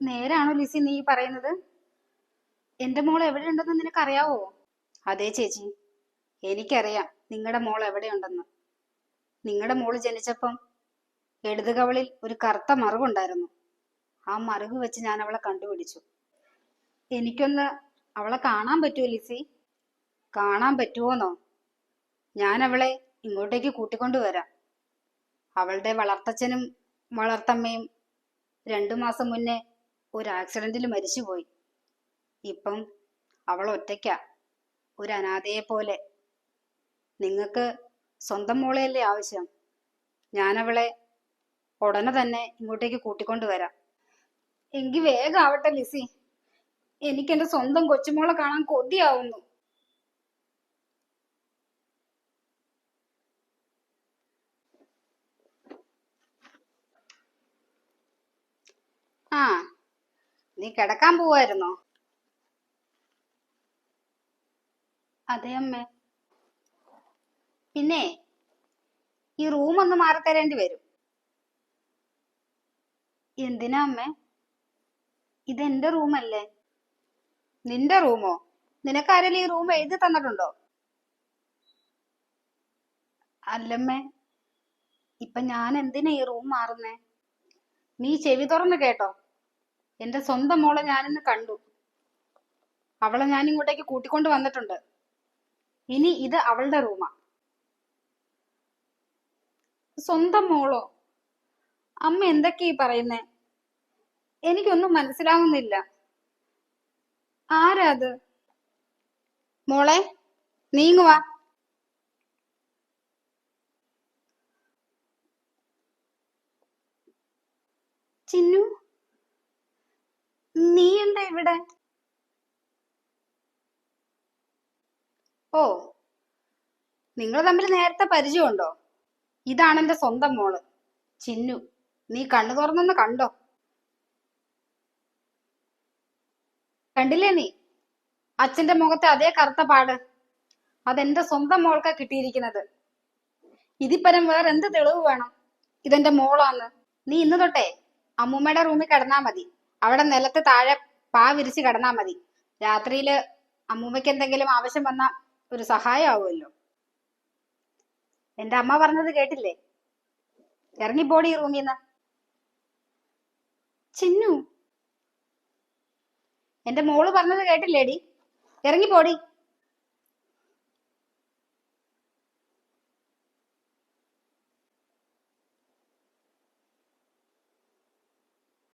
നേരാണോ ലിസി നീ പറയുന്നത്? എന്റെ മോൾ എവിടെയുണ്ടെന്ന് നിനക്കറിയാവോ? അതെ ചേച്ചി, എനിക്കറിയാം നിങ്ങളുടെ മോൾ എവിടെയുണ്ടെന്ന്. നിങ്ങളുടെ മോള് ജനിച്ചപ്പം ഇടത് കവളിൽ ഒരു കറുത്ത മറുകുണ്ടായിരുന്നു. ആ മറുക് വെച്ച് ഞാൻ അവളെ കണ്ടുപിടിച്ചു. എനിക്കൊന്ന് അവളെ കാണാൻ പറ്റുമോ ലിസി? കാണാൻ പറ്റുമോന്നോ? ഞാൻ അവളെ ഇങ്ങോട്ടേക്ക് കൂട്ടിക്കൊണ്ടുവരാം. അവളുടെ വളർത്തച്ഛനും വളർത്തമ്മയും 2 മാസം മുന്നേ ഒരു ആക്സിഡന്റിൽ മരിച്ചുപോയി. ഇപ്പം അവൾ ഒറ്റയ്ക്കാ, ഒരു അനാഥയെ പോലെ. നിങ്ങൾക്ക് സ്വന്തം മോളെയല്ലേ ആവശ്യം? ഞാൻ അവളെ ഉടനെ തന്നെ ഇങ്ങോട്ടേക്ക് കൂട്ടിക്കൊണ്ടുവരാം. എങ്കി വേഗം ആവട്ടെ ലിസി, എനിക്ക് എന്റെ സ്വന്തം കൊച്ചുമോളെ കാണാൻ കൊതിയാവുന്നു. ആ, നീ കിടക്കാൻ പോവായിരുന്നോ? അതെ അമ്മേ. പിന്നെ ഈ റൂം ഒന്ന് മാറി തരേണ്ടി വരും. എന്തിനാ അമ്മേ? ഇതെന്റെ റൂമല്ലേ. നിന്റെ റൂമോ? നിനക്കാരെങ്കിലും ഈ റൂം എഴുതി തന്നിട്ടുണ്ടോ? അല്ലമ്മേ, ഇപ്പൊ ഞാൻ എന്തിനാ ഈ റൂം മാറുന്നേ? നീ ചെവി തുറന്ന് കേട്ടോ. എന്റെ സ്വന്തം മോളെ ഞാനിന്ന് കണ്ടു. അവളെ ഞാൻ ഇങ്ങോട്ടേക്ക് കൂട്ടിക്കൊണ്ട് വന്നിട്ടുണ്ട്. ഇനി ഇത് അവളുടെ റൂമാ. സ്വന്തം മോളോ? അമ്മ എന്തൊക്കെയാ ഈ പറയുന്നേ? എനിക്കൊന്നും മനസ്സിലാവുന്നില്ല. ആരാ അത്? മോളെ, നീങ്ങുവാ. ചിന്നു, നീ എന്താ ഇവിടെ? ഓ, നിങ്ങൾ തമ്മിൽ നേരത്തെ പരിചയമുണ്ടോ? ഇതാണ് എന്റെ സ്വന്തം മോള് ചിന്നു. നീ കണ്ണു തുറന്നൊന്ന് കണ്ടോ? കണ്ടില്ലേ നീ അച്ഛന്റെ മുഖത്തെ അതേ കറുത്ത പാട്? അതെന്റെ സ്വന്തം മോൾക്കാ കിട്ടിയിരിക്കുന്നത്. ഇതിപ്പരം വേറെ എന്ത് തെളിവ് വേണം ഇതെന്റെ മോളാന്ന്? നീ ഇന്ന് തൊട്ടേ അമ്മൂമ്മയുടെ റൂമിൽ കിടന്നാ മതി. അവിടെ നിലത്ത് താഴെ പാ വിരിച്ച് കിടന്നാ മതി. രാത്രിയില് അമ്മൂമ്മയ്ക്ക് എന്തെങ്കിലും ആവശ്യം വന്നാ ഒരു സഹായം ആവുമല്ലോ. എന്റെ അമ്മ പറഞ്ഞത് കേട്ടില്ലേ? ഇറങ്ങിപ്പോടി ഈ റൂമിന്ന്. ചിന്നു, എന്റെ മോള് പറഞ്ഞത് കേട്ടില്ലേടി? ഇറങ്ങിപ്പോടി.